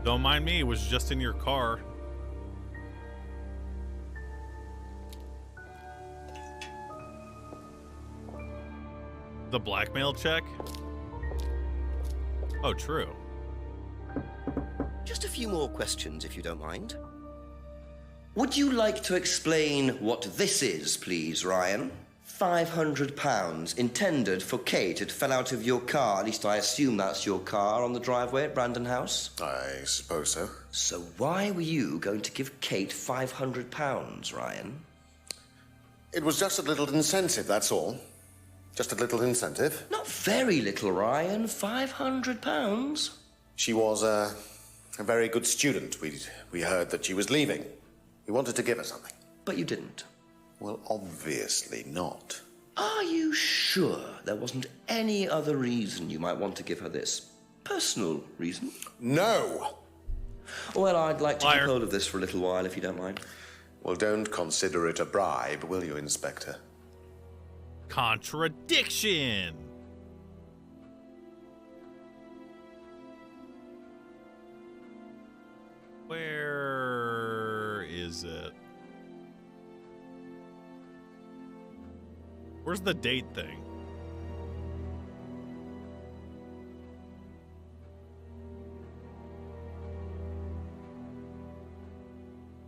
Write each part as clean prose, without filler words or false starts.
Don't mind me, it was just in your car. The blackmail check? Oh, true. Just a few more questions, if you don't mind. Would you like to explain what this is, please, Ryan? £500 intended for Kate. It fell out of your car. At least I assume that's your car on the driveway at Brandon House. I suppose so. So why were you going to give Kate £500, Ryan? It was just a little incentive, that's all. Just a little incentive. Not very little, Ryan. £500. She was a very good student. We heard that she was leaving. We wanted to give her something. But you didn't. Well, obviously not. Are you sure there wasn't any other reason you might want to give her this? Personal reason? No! Well, I'd like to Liar. keep hold of this for a little while, if you don't mind. Well, don't consider it a bribe, will you, Inspector? Contradiction. Where is it? Where's the date thing?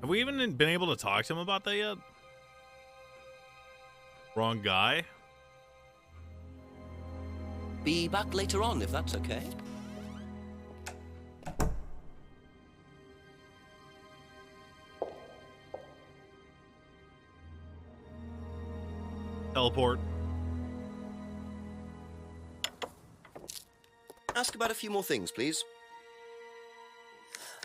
Have we even been able to talk to him about that yet? Wrong guy? Be back later on, if that's okay. Teleport. Ask about a few more things, please.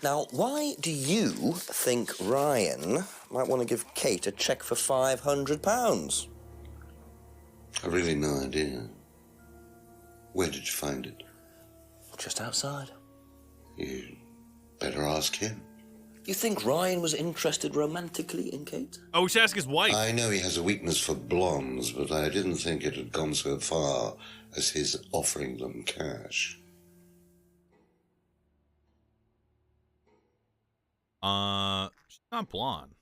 Now, why do you think Ryan might want to give Kate a cheque for £500? I've really no idea. Where did you find it? Just outside. You better ask him. You think Ryan was interested romantically in Kate? Oh, we should ask his wife. I know he has a weakness for blondes, but I didn't think it had gone so far as his offering them cash. She's not blonde.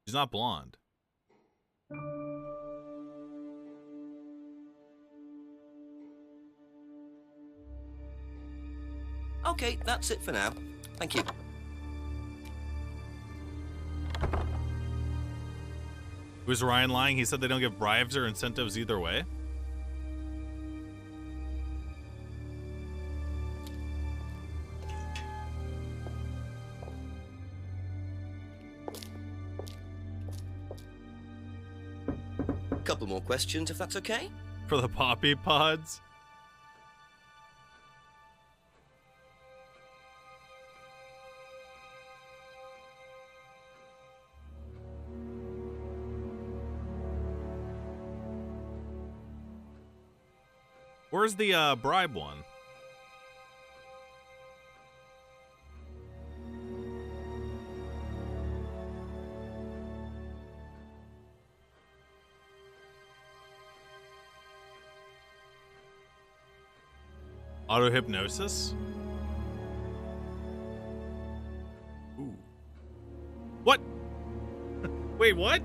She's not blonde. Okay, that's it for now. Thank you. Was Ryan lying? He said they don't give bribes or incentives either way. Couple more questions, if that's okay. For the poppy pods. Where's the bribe one? Auto hypnosis? Ooh. What? Wait, what?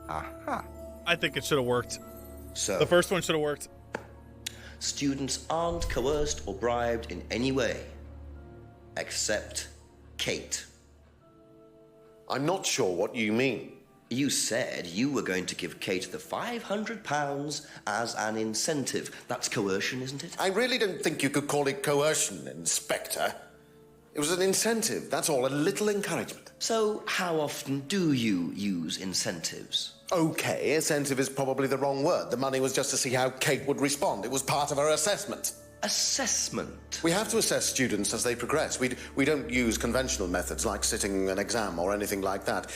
Aha. I think it should have worked. So, The first one should have worked. students aren't coerced or bribed in any way, except Kate. I'm not sure what you mean. You said you were going to give Kate the £500 as an incentive. That's coercion, isn't it? I really don't think you could call it coercion, Inspector. It was an incentive, that's all, a little encouragement. So, how often do you use incentives? Okay, incentive is probably the wrong word. The money was just to see how Kate would respond. It was part of her assessment. Assessment. We have to assess students as they progress. We don't use conventional methods like sitting an exam or anything like that.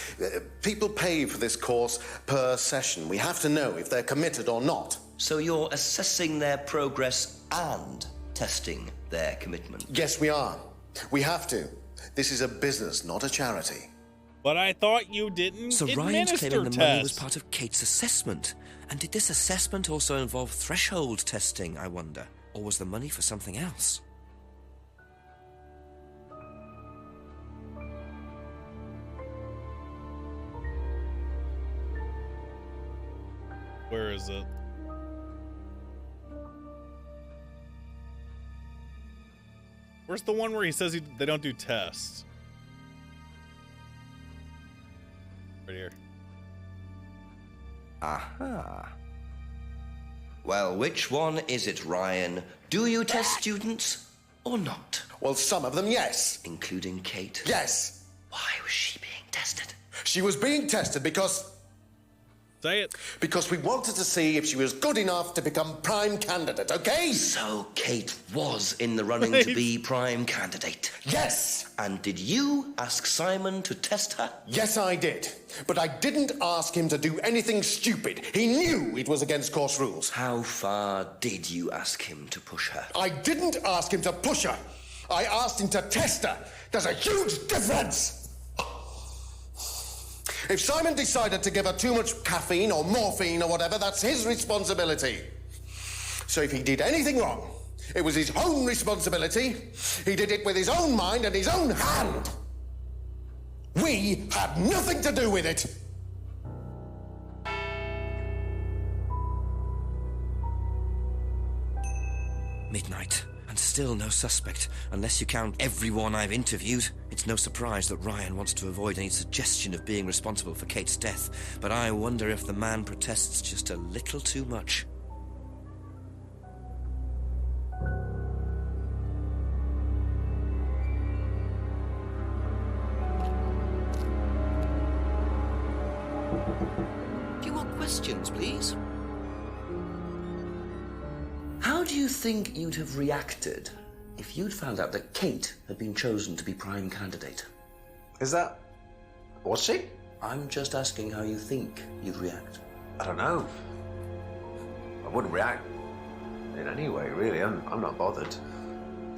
People pay for this course per session. We have to know if they're committed or not. So you're assessing their progress and testing their commitment? Yes, we are. We have to. This is a business, not a charity. But I thought you didn't So administer Ryan's claiming the money was tests. part of Kate's assessment. And did this assessment also involve threshold testing, I wonder? Or was the money for something else? Where is it? Where's the one where he says they don't do tests? Right here. Aha. Well, which one is it, Ryan? Do you test students or not? Well, some of them, yes. Including Kate? Yes. Why was she being tested? She was being tested because Say it. we wanted to see if she was good enough to become prime candidate, okay? So Kate was in the running to be prime candidate. Yes. And did you ask Simon to test her? Yes, I did. But I didn't ask him to do anything stupid. He knew it was against course rules. How far did you ask him to push her? I didn't ask him to push her. I asked him to test her. There's a huge difference. If Simon decided to give her too much caffeine or morphine or whatever, that's his responsibility. So if he did anything wrong, it was his own responsibility. He did it with his own mind and his own hand. We had nothing to do with it. Midnight, and still no suspect, unless you count everyone I've interviewed. It's no surprise that Ryan wants to avoid any suggestion of being responsible for Kate's death, but I wonder if the man protests just a little too much. A few more questions, please. How do you think you'd have reacted if you'd found out that Kate had been chosen to be prime candidate? Is that... was she? I'm just asking how you think you'd react. I don't know. I wouldn't react in any way, really. I'm not bothered.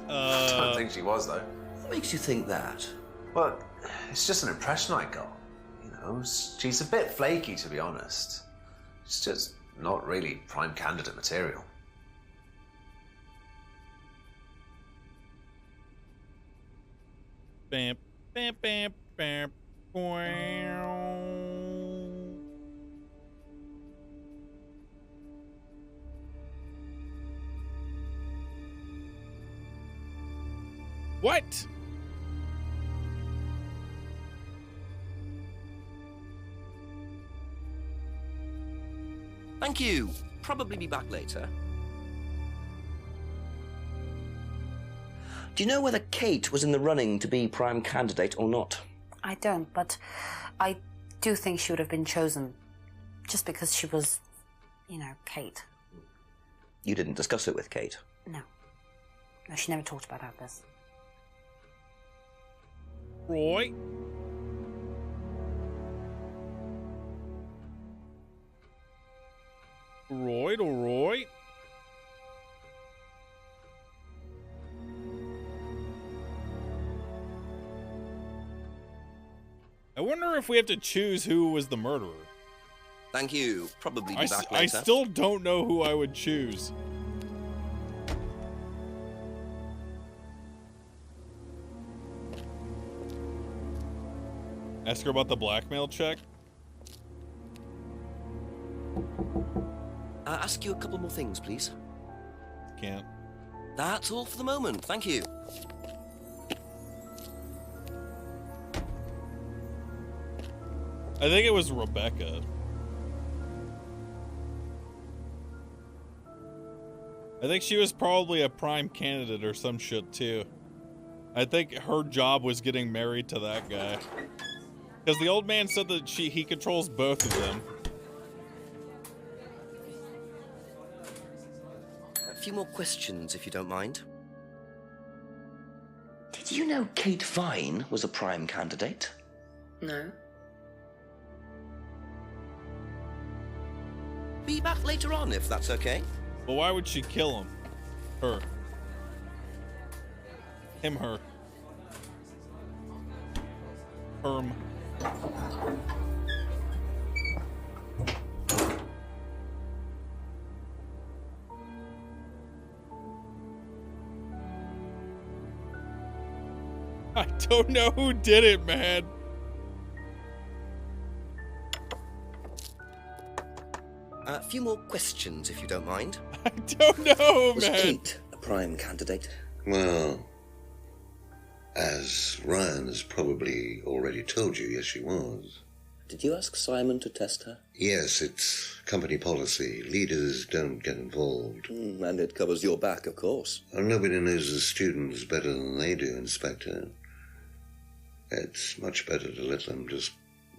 I don't think she was, though. What makes you think that? Well, it's just an impression I got. You know, she's a bit flaky, to be honest. She's just not really prime candidate material. Bam, bam, bam, bam. What? Thank you. Probably be back later. Do you know whether Kate was in the running to be prime candidate or not? I don't, but I do think she would have been chosen just because she was, you know, Kate. You didn't discuss it with Kate? No. No, she never talked about this. Roy? Roy? I wonder if we have to choose who was the murderer. Thank you. Probably be back I later. still don't know who I would choose. Ask her about the blackmail check. Ask you a couple more things, please. Can't. That's all for the moment. Thank you. I think it was Rebecca. I think she was probably a prime candidate or some shit too. I think her job was getting married to that guy. Because the old man said that he controls both of them. A few more questions, if you don't mind. Did you know Kate Vine was a prime candidate? No. be back later on if that's okay. But why would she kill him? Her. Him, her. Herm. I don't know who did it, man. A few more questions, if you don't mind. I don't know, Was man. Kate a prime candidate? Well, as Ryan has probably already told you, yes, she was. Did you ask Simon to test her? Yes, it's company policy. Leaders don't get involved. And it covers your back, of course. And nobody knows the students better than they do, Inspector. It's much better to let them just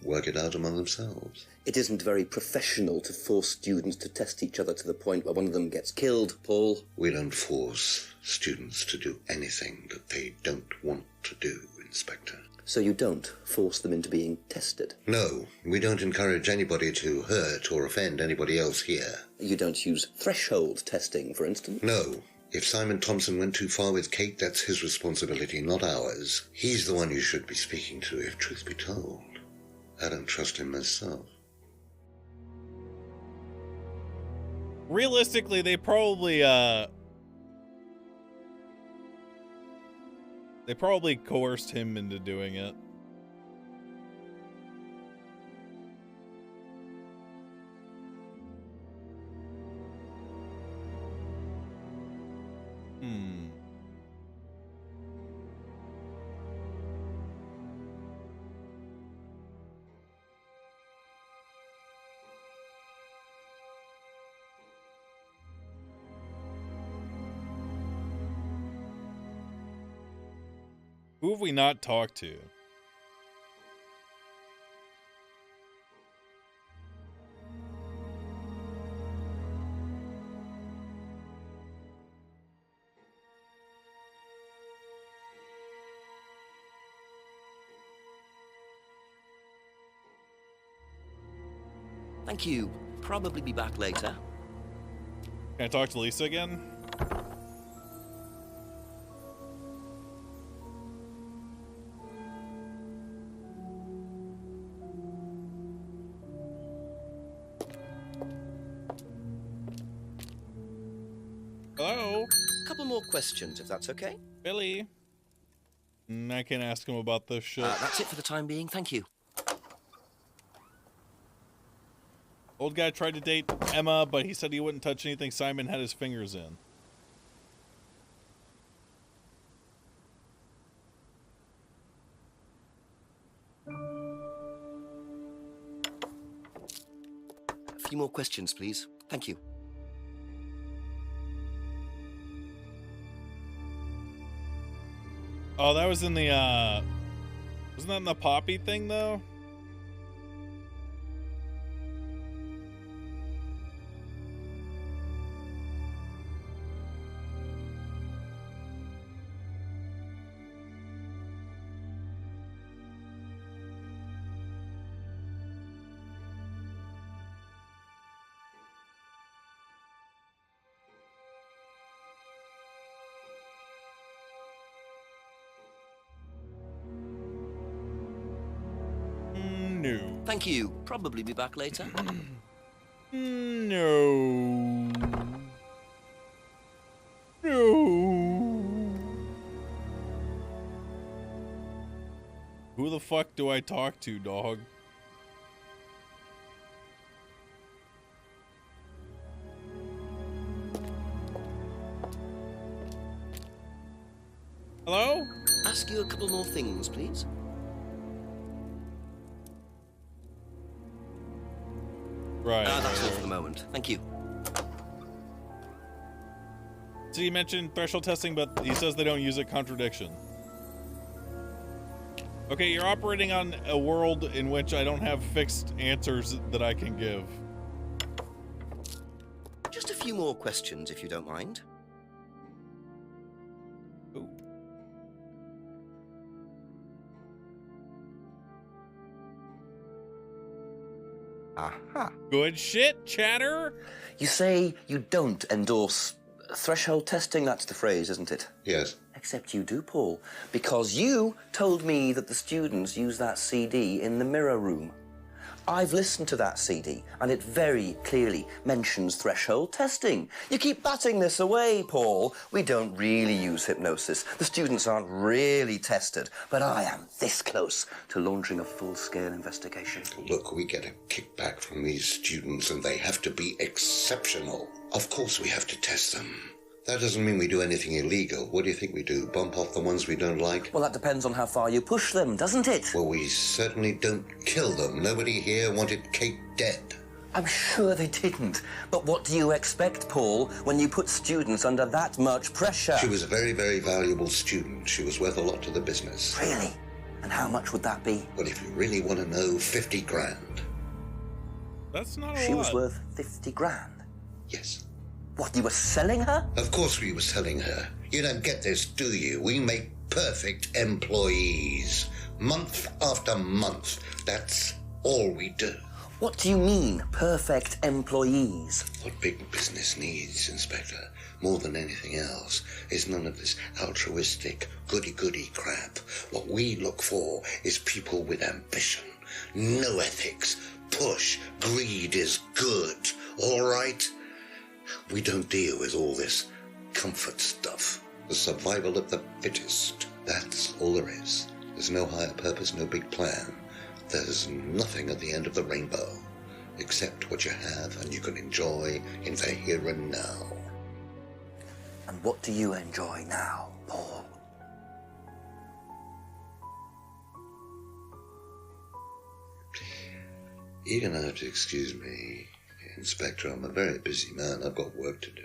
work it out among themselves. It isn't very professional to force students to test each other to the point where one of them gets killed, Paul. We don't force students to do anything that they don't want to do, Inspector. So you don't force them into being tested? No, we don't encourage anybody to hurt or offend anybody else here. You don't use threshold testing, for instance? No. If Simon Thompson went too far with Kate, that's his responsibility, not ours. He's the one you should be speaking to, if truth be told. I don't trust him myself. Realistically, they probably coerced him into doing it. Who have we not talked to? Thank you. Probably be back later. Can I talk to Lisa again? Hello? Couple more questions, if that's okay. Billy? I can't ask him about this shit. That's it for the time being. Thank you. Old guy tried to date Emma, but he said he wouldn't touch anything Simon had his fingers in. A few more questions, please. Thank you. Oh, that was in the, wasn't that in the Poppy thing, though? No. Thank you. Probably be back later. No. No. Who the fuck do I talk to, dog? Hello? Ask you a couple more things, please. Right. That's all for the moment. Thank you. So you mentioned threshold testing, but he says they don't use it. Contradiction. Okay, you're operating on a world in which I don't have fixed answers that I can give. Just a few more questions, if you don't mind. Ooh. Aha. Good shit, chatter. You say you don't endorse threshold testing, that's the phrase, isn't it? Yes. Except you do, Paul, because you told me that the students use that CD in the mirror room. I've listened to that CD, and it very clearly mentions threshold testing. You keep batting this away, Paul. We don't really use hypnosis. The students aren't really tested, but I am this close to launching a full-scale investigation. Look, we get a kickback from these students, and they have to be exceptional. Of course we have to test them. That doesn't mean we do anything illegal. What do you think we do? Bump off the ones we don't like? Well, that depends on how far you push them, doesn't it? Well, we certainly don't kill them. Nobody here wanted Kate dead. I'm sure they didn't. But what do you expect, Paul, when you put students under that much pressure? She was a very, very valuable student. She was worth a lot to the business. Really? And how much would that be? Well, if you really want to know, 50 grand. That's not a lot. She was worth 50 grand. Yes. What, you were selling her? Of course we were selling her. You don't get this, do you? We make perfect employees. Month after month. That's all we do. What do you mean, perfect employees? What big business needs, Inspector, more than anything else, is none of this altruistic, goody-goody crap. What we look for is people with ambition, no ethics, push, greed is good, all right? We don't deal with all this comfort stuff. The survival of the fittest. That's all there is. There's no higher purpose, no big plan. There's nothing at the end of the rainbow, except what you have and you can enjoy in the here and now. And what do you enjoy now, Paul? You're going to have to excuse me, Inspector. I'm a very busy man. I've got work to do.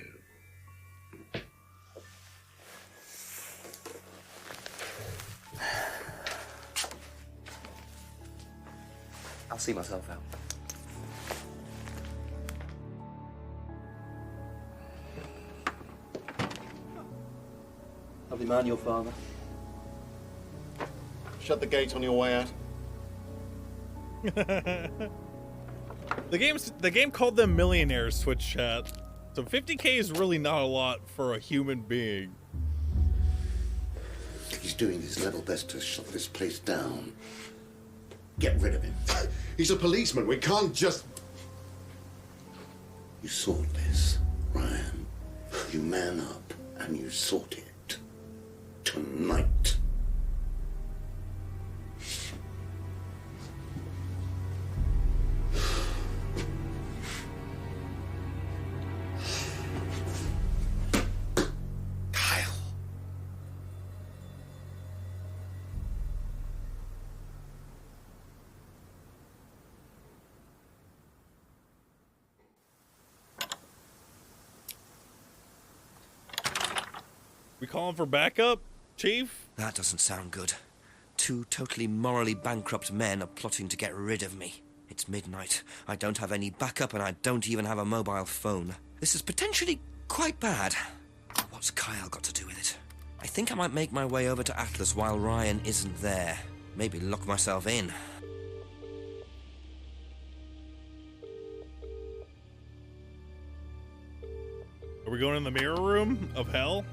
I'll see myself out. Lovely man, your father. Shut the gate on your way out. The game called them millionaires, Twitch chat. So 50K is really not a lot for a human being. He's doing his level best to shut this place down. Get rid of him. He's a policeman. We can't just... You sort this, Ryan. You man up and you sort it. Tonight. We calling for backup, Chief? That doesn't sound good. Two totally morally bankrupt men are plotting to get rid of me. It's midnight. I don't have any backup and I don't even have a mobile phone. This is potentially quite bad. What's Kyle got to do with it? I think I might make my way over to Atlas while Ryan isn't there. Maybe lock myself in. Are we going in the mirror room of hell?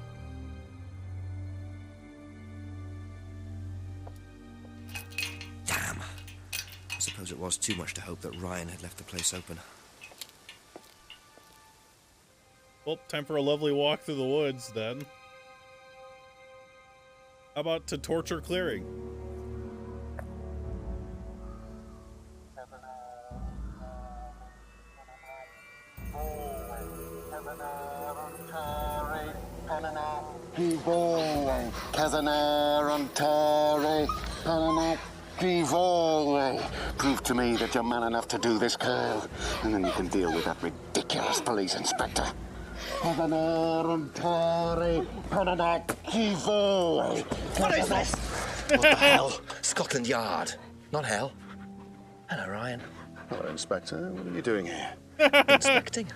Damn. I suppose it was too much to hope that Ryan had left the place open. Well, time for a lovely walk through the woods, then. How about to torture clearing? Prove to me that you're man enough to do this, Kyle, and then you can deal with that ridiculous police inspector. What is this? What the hell? Scotland Yard, not hell. Hello, Ryan. Hello, Inspector. What are you doing here? Inspecting.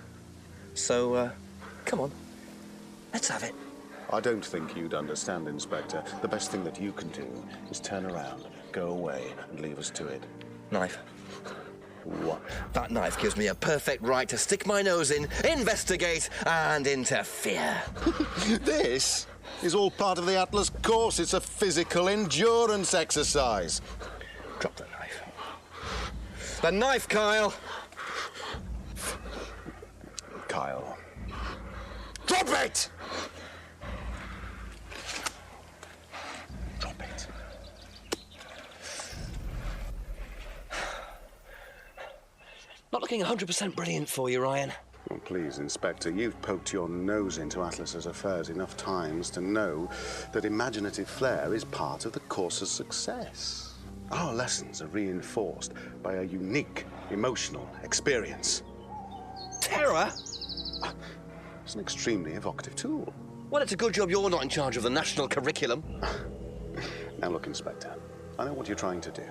So, come on. Let's have it. I don't think you'd understand, Inspector. The best thing that you can do is turn around, go away, and leave us to it. Knife. That knife gives me a perfect right to stick my nose in, investigate, and interfere. This is all part of the Atlas course. It's a physical endurance exercise. Drop the knife. The knife, Kyle! Kyle. Drop it! Drop it. Not looking 100% brilliant for you, Ryan. Well, please, Inspector, you've poked your nose into Atlas's affairs enough times to know that imaginative flair is part of the course's success. Our lessons are reinforced by a unique emotional experience. Terror? It's an extremely evocative tool. Well, it's a good job you're not in charge of the national curriculum. Now look, Inspector, I know what you're trying to do.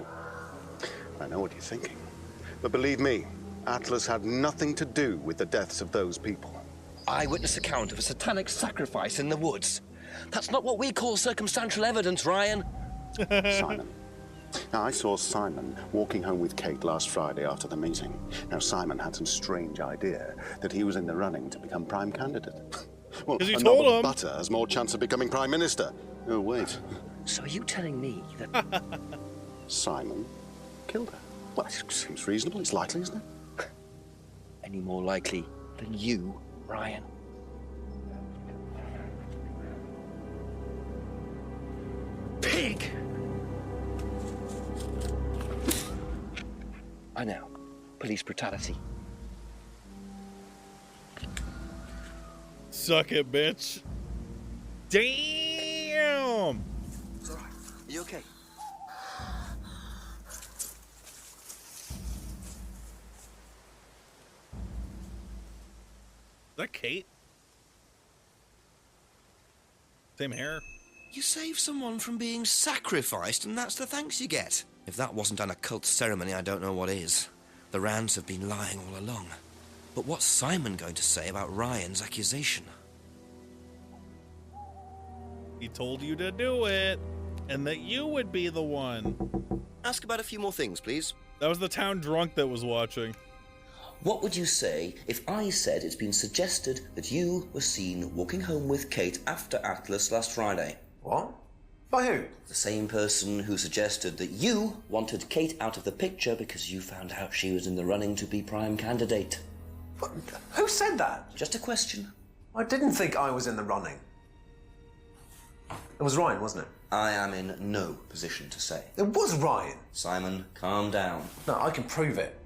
I know what you're thinking. But believe me, Atlas had nothing to do with the deaths of those people. Eyewitness account of a satanic sacrifice in the woods. That's not what we call circumstantial evidence, Ryan. Simon. Now, I saw Simon walking home with Kate last Friday after the meeting. Now, Simon had some strange idea that he was in the running to become prime candidate. Well, you a told knob of him. butter has more chance of becoming prime minister. Oh, wait. So are you telling me that... Simon killed her. Well, it seems reasonable. It's likely, isn't it? Any more likely than you, Ryan? Pig! I know. Police brutality. Suck it, bitch. Damn! It's all right. Are you okay? Is that Kate? Same hair? You save someone from being sacrificed, and that's the thanks you get. If that wasn't an occult ceremony, I don't know what is. The Rands have been lying all along. But what's Simon going to say about Ryan's accusation? He told you to do it, and that you would be the one. Ask about a few more things, please. That was the town drunk that was watching. What would you say if I said it's been suggested that you were seen walking home with Kate after Atlas last Friday? What? By who? The same person who suggested that you wanted Kate out of the picture because you found out she was in the running to be prime candidate. What? Who said that? Just a question. I didn't think I was in the running. It was Ryan, wasn't it? I am in no position to say. It was Ryan. Simon, calm down. No, I can prove it.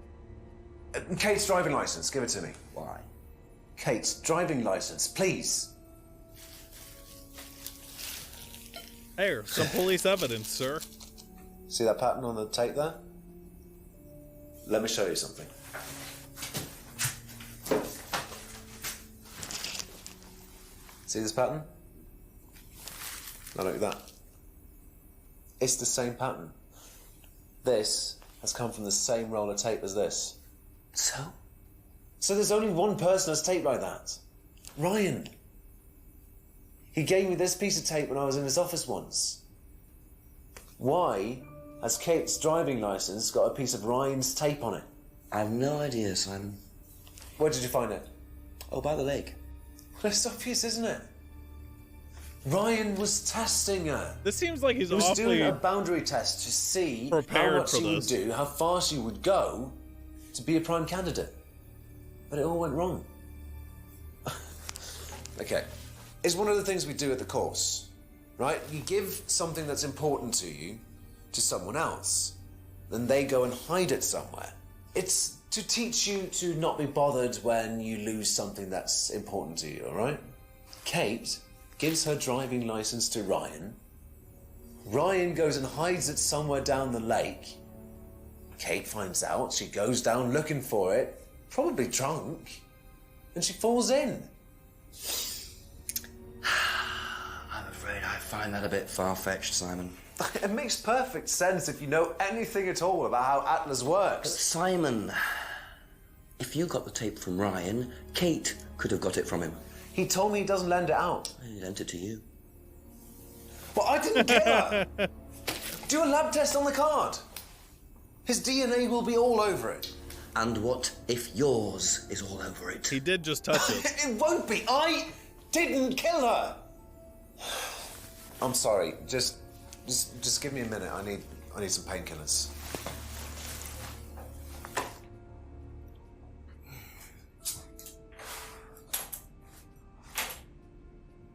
Kate's driving license, give it to me. Why? Kate's driving license, please. Here, some police evidence, sir. See that pattern on the tape there? Let me show you something. See this pattern? Now look at that. It's the same pattern. This has come from the same roll of tape as this. So? So there's only one person that's taped like that. Ryan. He gave me this piece of tape when I was in his office once. Why has Kate's driving license got a piece of Ryan's tape on it? I have no idea, Simon. Where did you find it? Oh, by the lake. Well, it's obvious, isn't it? Ryan was testing her. This seems like he's He was awfully doing a boundary test to see how prepared much for she would this. do, how far she would go to be a prime candidate. But it all went wrong. Okay. It's one of the things we do at the course, right? You give something that's important to you to someone else, then they go and hide it somewhere. It's to teach you to not be bothered when you lose something that's important to you, all right? Kate gives her driving license to Ryan. Ryan goes and hides it somewhere down the lake. Kate finds out, she goes down looking for it, probably drunk, and she falls in. I'm afraid I find that a bit far-fetched, Simon. It makes perfect sense if you know anything at all about how Atlas But works. Simon, if you got the tape from Ryan, Kate could have got it from him. He told me he doesn't lend it out. He lent it to you. But I didn't get her. Do a lab test on the card. His DNA will be all over it. And what if yours is all over it? He did just touch it. It won't be. I didn't kill her. I'm sorry. Just give me a minute. I need some painkillers.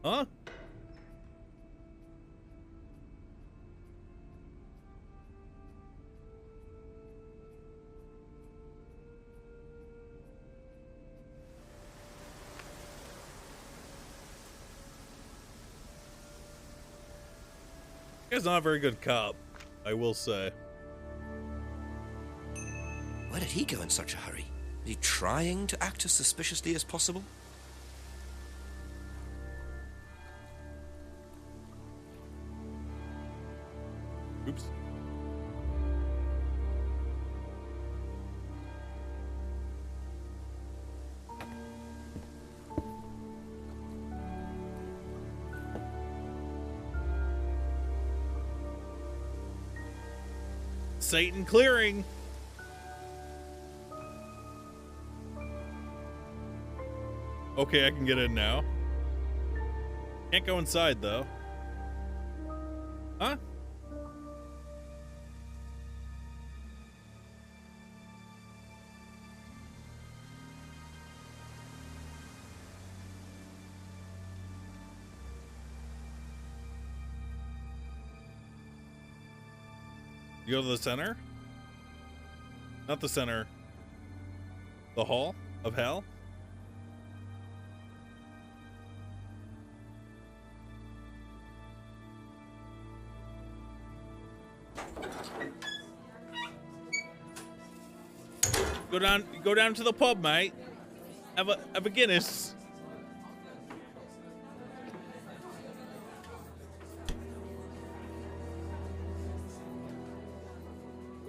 Huh? He's not a very good cop, I will say. Where did he go in such a hurry? Is he trying to act as suspiciously as possible? Oops. Satan clearing. Okay, I can get in now. Can't go inside though. Huh? You go to the center? Not the center. The hall of hell? Go down to the pub, mate. Have a Guinness.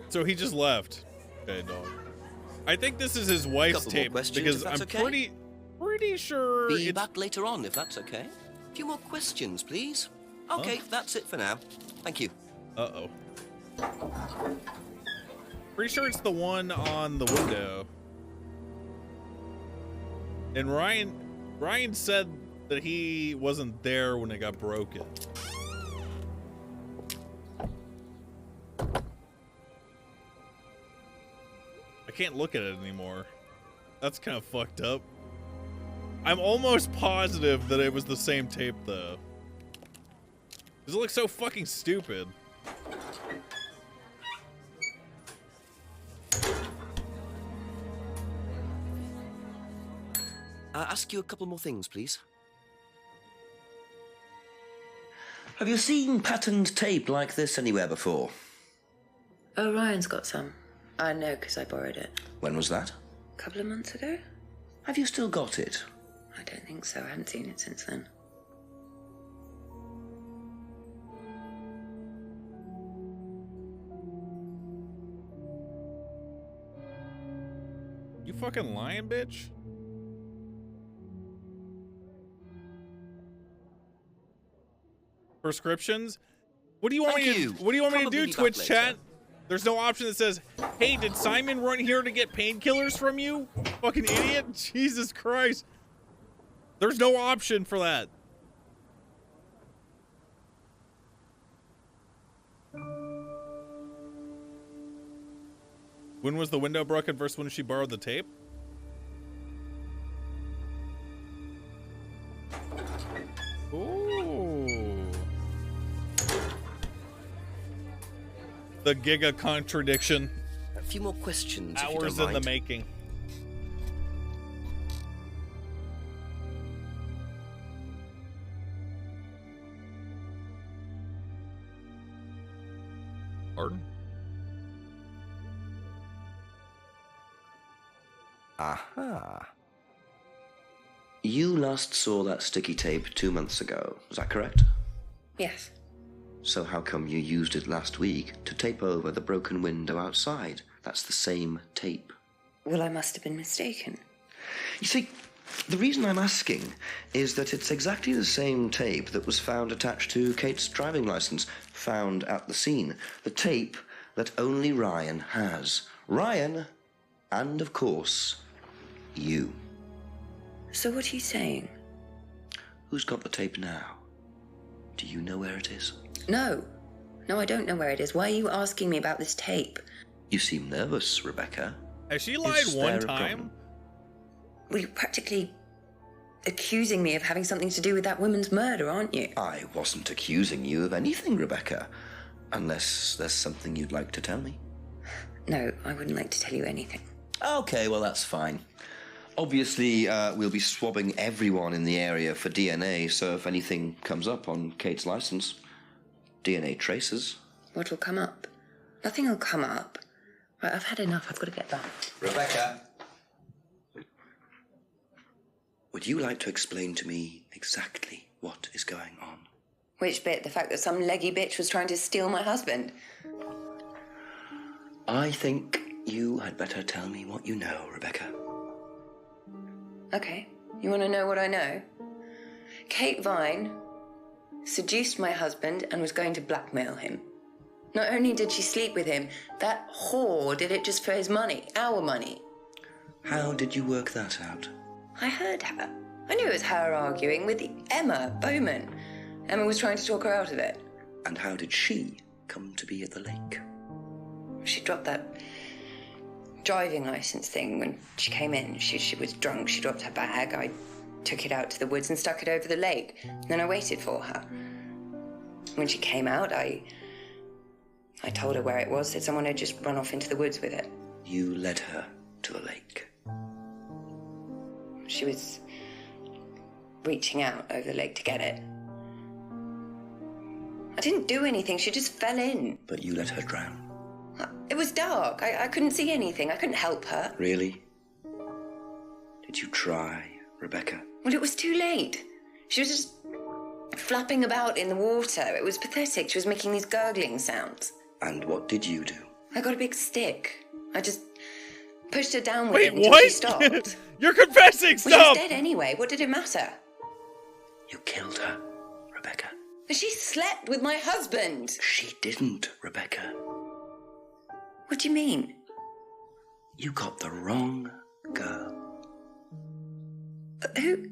So he just left. Okay, dog. I think this is his wife's tape because I'm pretty sure Be it's... back later on if that's okay. A few more questions, please. Okay, that's it for now. Thank you. Uh-oh. Pretty sure it's the one on the window. And Ryan said that he wasn't there when it got broken. I can't look at it anymore. That's kind of fucked up. I'm almost positive that it was the same tape though. Because it looks so fucking stupid. Ask you a couple more things, please. Have you seen patterned tape like this anywhere before? Oh, Ryan's got some. I know because I borrowed it. When was that? A couple of months ago? Have you still got it? I don't think so. I haven't seen it since then. You fucking lying, bitch? Prescriptions? What do you want me to do, Twitch chat? There's no option that says, hey, did Simon run here to get painkillers from you? Fucking idiot. Jesus Christ. There's no option for that. When was the window broken versus when she borrowed the tape? Ooh. The Giga Contradiction. A few more questions. Hours in the making. Pardon? Aha. You last saw that sticky tape 2 months ago, is that correct? Yes. So how come you used it last week to tape over the broken window outside? That's the same tape. Well, I must have been mistaken. You see, the reason I'm asking is that it's exactly the same tape that was found attached to Kate's driving license, found at the scene. The tape that only Ryan has. Ryan And, of course, you. So what are you saying? Who's got the tape now? Do you know where it is? No. No, I don't know where it is. Why are you asking me about this tape? You seem nervous, Rebecca. Has she lied Is one there a time? problem? Well, you're practically accusing me of having something to do with that woman's murder, aren't you? I wasn't accusing you of anything, Rebecca. Unless there's something you'd like to tell me. No, I wouldn't like to tell you anything. Okay, well, that's fine. Obviously, we'll be swabbing everyone in the area for DNA, so if anything comes up on Kate's license, DNA traces. What will come up? Nothing will come up. Right, I've had enough. I've got to get back. Rebecca! Would you like to explain to me exactly what is going on? Which bit? The fact that some leggy bitch was trying to steal my husband? I think you had better tell me what you know, Rebecca. Okay. You want to know what I know? Kate Vine seduced my husband and was going to blackmail him. Not only did she sleep with him, that whore did it just for his money, our money. How did you work that out? I heard her. I knew it was her arguing with Emma Bowman. Emma was trying to talk her out of it. And how did she come to be at the lake? She dropped that driving license thing when she came in. She was drunk. She dropped her bag. I took it out to the woods and stuck it over the lake. Then I waited for her. When she came out, I told her where it was, that someone had just run off into the woods with it. You led her to the lake. She was reaching out over the lake to get it. I didn't do anything. She just fell in. But you let her drown. It was dark. I couldn't see anything. I couldn't help her. Really? Did you try, Rebecca? Well, it was too late. She was just flapping about in the water. It was pathetic. She was making these gurgling sounds. And what did you do? I got a big stick. I just pushed her down with Wait, it until what? she stopped. You're confessing! Well, Stop! she was dead anyway. What did it matter? You killed her, Rebecca. She slept with my husband. She didn't, Rebecca. What do you mean? You got the wrong girl. Who?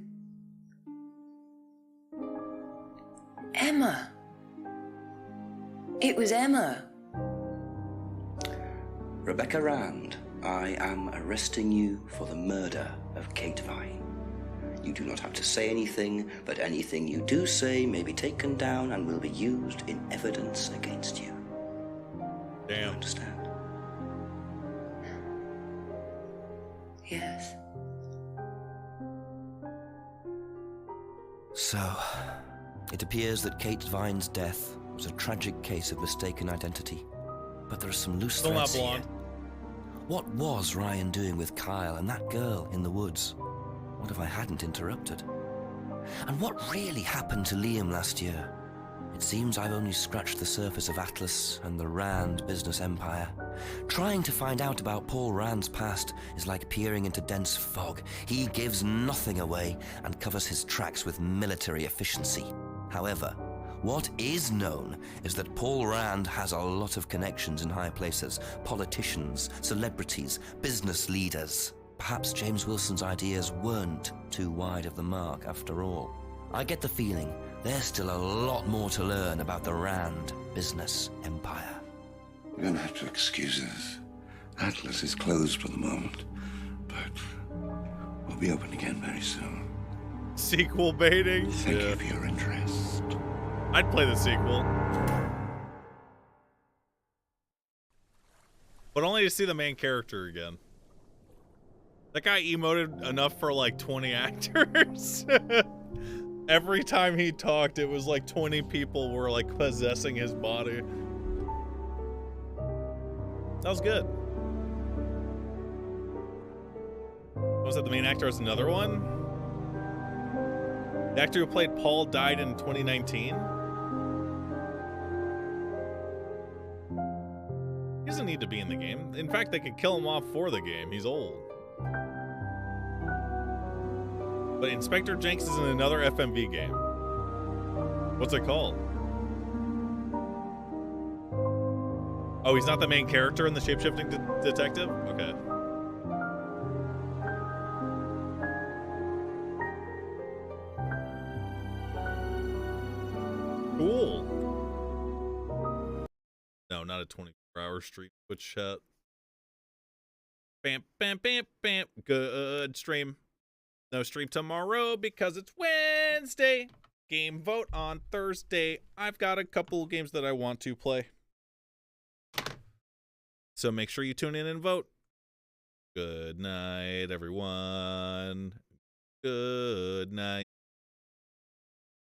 Emma. It was Emma. Rebecca Rand, I am arresting you for the murder of Kate Vine. You do not have to say anything, but anything you do say may be taken down and will be used in evidence against you. Damn. You understand? Yes. So, it appears that Kate Vine's death was a tragic case of mistaken identity. But there are some loose Still not threads here. blonde. What was Ryan doing with Kyle and that girl in the woods? What if I hadn't interrupted? And what really happened to Liam last year? It seems I've only scratched the surface of Atlas and the Rand business empire. Trying to find out about Paul Rand's past is like peering into dense fog. He gives nothing away and covers his tracks with military efficiency. However, what is known is that Paul Rand has a lot of connections in high places, politicians, celebrities, business leaders. Perhaps James Wilson's ideas weren't too wide of the mark after all. I get the feeling there's still a lot more to learn about the Rand business empire. You're going to have to excuse us. Atlas is closed for the moment, but we'll be open again very soon. Sequel baiting? Thank you for your interest. I'd play the sequel. But only to see the main character again. That guy emoted enough for like 20 actors. Every time he talked, it was like 20 people were like possessing his body. That was good. Was that the main actor as another one? The actor who played Paul died in 2019. He doesn't need to be in the game. In fact, they could kill him off for the game. He's old. But Inspector Jenks is in another FMV game. What's it called? Oh, he's not the main character in the Shapeshifting Detective? Okay. Cool. No, not a 24-hour stream. Twitch chat. Bam, bam, bam, bam. Good stream. No stream tomorrow because it's Wednesday. Game vote on Thursday. I've got a couple games that I want to play. So make sure you tune in and vote. Good night, everyone. Good night.